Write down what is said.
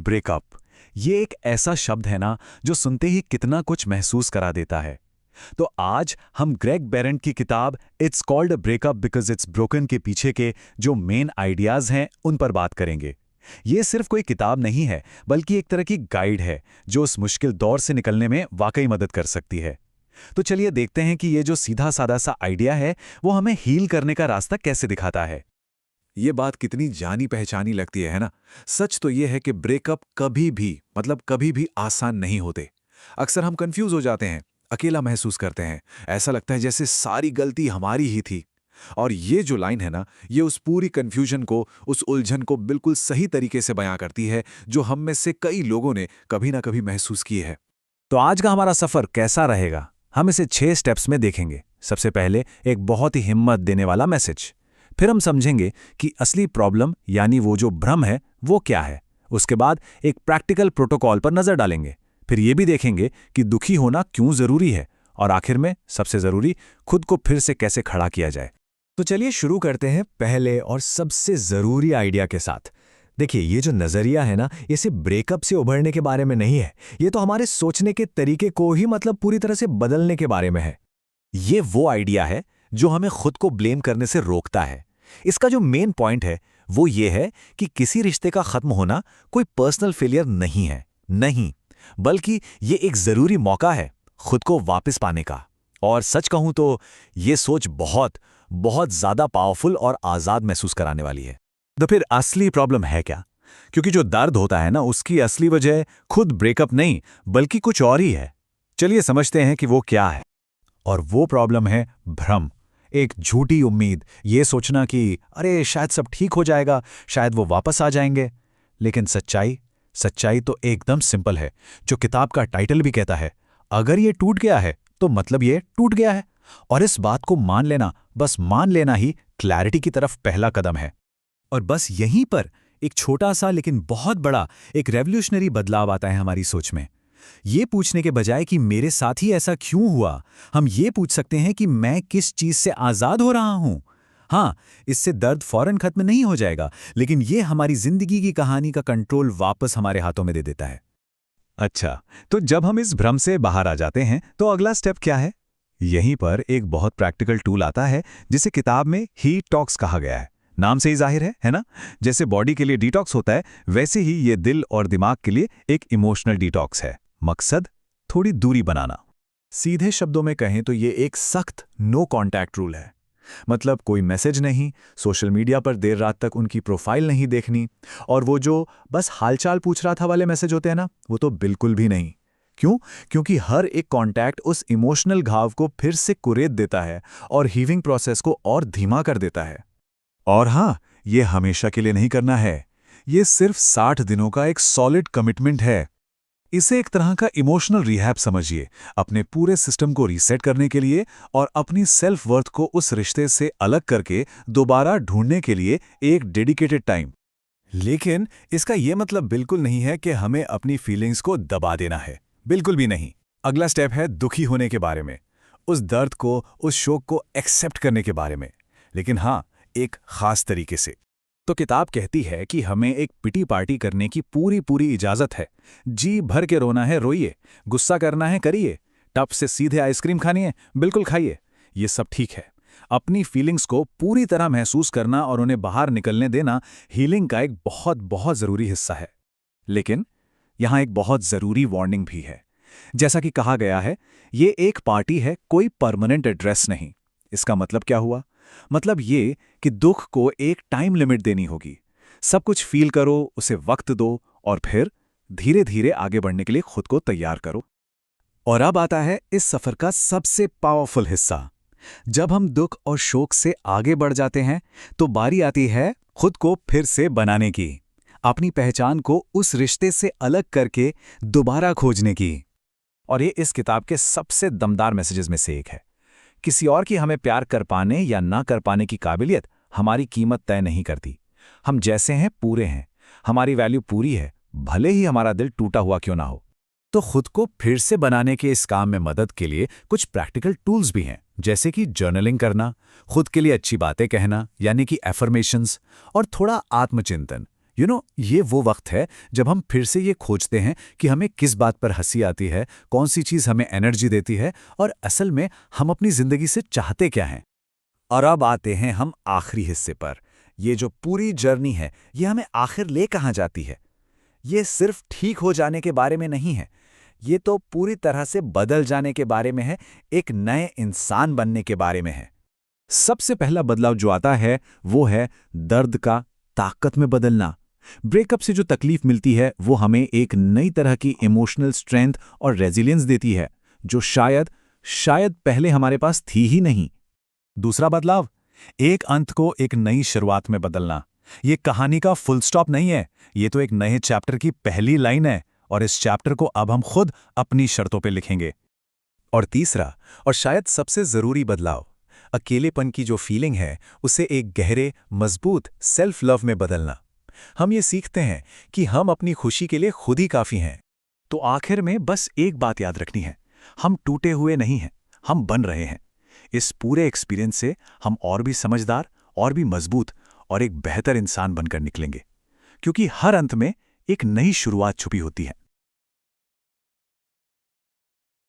Breakup. ये एक ऐसा शब्द है ना जो सुनते ही कितना कुछ महसूस करा देता है। तो आज हम ग्रेग बेरेंट की किताब it's called a breakup because it's broken के पीछे के जो मेन आइडियाज हैं उन पर बात करेंगे। ये सिर्फ कोई किताब नहीं है बल्कि एक तरह की गाइड है जो उस मुश्किल दौर से निकलने में वाकई मदद कर सकती है। तो चलिए देखते हैं कि ये जो सीधा सादा सा आइडिया है वो हमें हील करने का रास्ता कैसे दिखाता है। ये बात कितनी जानी पहचानी लगती है ना। सच तो ये है कि ब्रेकअप कभी भी आसान नहीं होते। अक्सर हम कंफ्यूज हो जाते हैं, अकेला महसूस करते हैं, ऐसा लगता है जैसे सारी गलती हमारी ही थी। और ये जो लाइन है ना, ये उस पूरी कंफ्यूजन को, उस उलझन को बिल्कुल सही तरीके से बयां करती है जो हम में से कई लोगों ने कभी ना कभी महसूस की है। तो आज का हमारा सफर कैसा रहेगा, हम इसे 6 स्टेप्स में देखेंगे। सबसे पहले एक बहुत ही हिम्मत देने वाला मैसेज, फिर हम समझेंगे कि असली प्रॉब्लम यानी वो जो भ्रम है वो क्या है। उसके बाद एक प्रैक्टिकल प्रोटोकॉल पर नजर डालेंगे, फिर ये भी देखेंगे कि दुखी होना क्यों जरूरी है, और आखिर में सबसे जरूरी, खुद को फिर से कैसे खड़ा किया जाए। तो चलिए शुरू करते हैं पहले और सबसे जरूरी आइडिया के साथ। देखिए, ये जो नजरिया है ना, ये सिर्फ ब्रेकअप से उभरने के बारे में नहीं है, ये तो हमारे सोचने के तरीके को ही पूरी तरह से बदलने के बारे में है। ये वो आइडिया है जो हमें खुद को ब्लेम करने से रोकता है। इसका जो मेन पॉइंट है वो ये है कि किसी रिश्ते का खत्म होना कोई पर्सनल फेलियर नहीं है, नहीं, बल्कि ये एक जरूरी मौका है खुद को वापस पाने का। और सच कहूं तो ये सोच बहुत बहुत ज्यादा पावरफुल और आजाद महसूस कराने वाली है। तो फिर असली प्रॉब्लम है क्या? क्योंकि जो दर्द होता है ना, उसकी असली वजह खुद ब्रेकअप नहीं बल्कि कुछ और ही है। चलिए समझते हैं कि वो क्या है। और वो प्रॉब्लम है भ्रम, एक झूठी उम्मीद, ये सोचना कि अरे शायद सब ठीक हो जाएगा, शायद वो वापस आ जाएंगे। लेकिन सच्चाई तो एकदम सिंपल है, जो किताब का टाइटल भी कहता है, अगर ये टूट गया है तो मतलब ये टूट गया है। और इस बात को मान लेना, बस मान लेना ही क्लैरिटी की तरफ पहला कदम है। और बस यहीं पर एक छोटा सा लेकिन बहुत बड़ा एक रेवोल्यूशनरी बदलाव आता है हमारी सोच में। ये पूछने के बजाय कि मेरे साथ ही ऐसा क्यों हुआ, हम ये पूछ सकते हैं कि मैं किस चीज से आजाद हो रहा हूं। हाँ, इससे दर्द फौरन खत्म नहीं हो जाएगा, लेकिन ये हमारी जिंदगी की कहानी का कंट्रोल वापस हमारे हाथों में दे देता है। अच्छा, तो जब हम इस भ्रम से बाहर आ जाते हैं तो अगला स्टेप क्या है? यहीं पर एक बहुत प्रैक्टिकल टूल आता है जिसे किताब में हीट टॉक्स कहा गया है। नाम से ही जाहिर है ना? जैसे बॉडी के लिए डिटॉक्स होता है, वैसे ही ये दिल और दिमाग के लिए एक इमोशनल डिटॉक्स है। मकसद, थोड़ी दूरी बनाना। सीधे शब्दों में कहें तो ये एक सख्त नो कॉन्टैक्ट रूल है। मतलब कोई मैसेज नहीं, सोशल मीडिया पर देर रात तक उनकी प्रोफाइल नहीं देखनी, और वो जो बस हालचाल पूछ रहा था वाले मैसेज होते हैं ना, वो तो बिल्कुल भी नहीं। क्यों? क्योंकि हर एक कॉन्टैक्ट उस इमोशनल घाव को फिर से कुरेद देता है और हीविंग प्रोसेस को और धीमा कर देता है। और हाँ, ये हमेशा के लिए नहीं करना है, ये सिर्फ 60 दिनों का एक सॉलिड कमिटमेंट है। इसे एक तरह का इमोशनल रिहैब समझिए, अपने पूरे सिस्टम को रीसेट करने के लिए और अपनी सेल्फ वर्थ को उस रिश्ते से अलग करके दोबारा ढूंढने के लिए एक डेडिकेटेड टाइम। लेकिन इसका ये मतलब बिल्कुल नहीं है कि हमें अपनी फीलिंग्स को दबा देना है, बिल्कुल भी नहीं। अगला स्टेप है दुखी होने के बारे में, उस दर्द को, उस शोक को एक्सेप्ट करने के बारे में, लेकिन हाँ, एक खास तरीके से। तो किताब कहती है कि हमें एक पिटी पार्टी करने की पूरी इजाजत है। जी भर के रोना है रोइए, गुस्सा करना है करिए, टप से सीधे आइसक्रीम खानी है बिल्कुल खाइए, ये सब ठीक है। अपनी फीलिंग्स को पूरी तरह महसूस करना और उन्हें बाहर निकलने देना हीलिंग का एक बहुत जरूरी हिस्सा है। लेकिन यहाँ एक बहुत जरूरी वार्निंग भी है। जैसा कि कहा गया है, ये एक पार्टी है, कोई परमानेंट एड्रेस नहीं। इसका मतलब क्या हुआ? मतलब ये कि दुख को एक टाइम लिमिट देनी होगी। सब कुछ फील करो, उसे वक्त दो, और फिर धीरे धीरे आगे बढ़ने के लिए खुद को तैयार करो। और अब आता है इस सफर का सबसे पावरफुल हिस्सा। जब हम दुख और शोक से आगे बढ़ जाते हैं तो बारी आती है खुद को फिर से बनाने की, अपनी पहचान को उस रिश्ते से अलग करके दोबारा खोजने की। और ये इस किताब के सबसे दमदार मैसेजेस में से एक है। किसी और की हमें प्यार कर पाने या ना कर पाने की काबिलियत हमारी कीमत तय नहीं करती। हम जैसे हैं पूरे हैं, हमारी वैल्यू पूरी है, भले ही हमारा दिल टूटा हुआ क्यों ना हो। तो खुद को फिर से बनाने के इस काम में मदद के लिए कुछ प्रैक्टिकल टूल्स भी हैं, जैसे कि जर्नलिंग करना, खुद के लिए अच्छी बातें कहना यानी कि एफर्मेशंस, और थोड़ा आत्मचिंतन ये वो वक्त है जब हम फिर से ये खोजते हैं कि हमें किस बात पर हंसी आती है, कौन सी चीज़ हमें एनर्जी देती है और असल में हम अपनी ज़िंदगी से चाहते क्या हैं। और अब आते हैं हम आखिरी हिस्से पर। ये जो पूरी जर्नी है, ये हमें आखिर ले कहाँ जाती है। ये सिर्फ ठीक हो जाने के बारे में नहीं है, ये तो पूरी तरह से बदल जाने के बारे में है, एक नए इंसान बनने के बारे में है। सबसे पहला बदलाव जो आता है वो है दर्द का ताकत में बदलना। ब्रेकअप से जो तकलीफ मिलती है वो हमें एक नई तरह की इमोशनल स्ट्रेंथ और रेजिलियंस देती है, जो शायद पहले हमारे पास थी ही नहीं। दूसरा बदलाव, एक अंत को एक नई शुरुआत में बदलना। ये कहानी का फुल स्टॉप नहीं है, ये तो एक नए चैप्टर की पहली लाइन है, और इस चैप्टर को अब हम खुद अपनी शर्तों पे लिखेंगे। और तीसरा, और शायद सबसे जरूरी बदलाव, अकेलेपन की जो फीलिंग है उसे एक गहरे, मजबूत सेल्फ लव में बदलना। हम ये सीखते हैं कि हम अपनी खुशी के लिए खुद ही काफी हैं। तो आखिर में बस एक बात याद रखनी है, हम टूटे हुए नहीं हैं, हम बन रहे हैं। इस पूरे एक्सपीरियंस से हम और भी समझदार, और भी मजबूत और एक बेहतर इंसान बनकर निकलेंगे, क्योंकि हर अंत में एक नई शुरुआत छुपी होती है।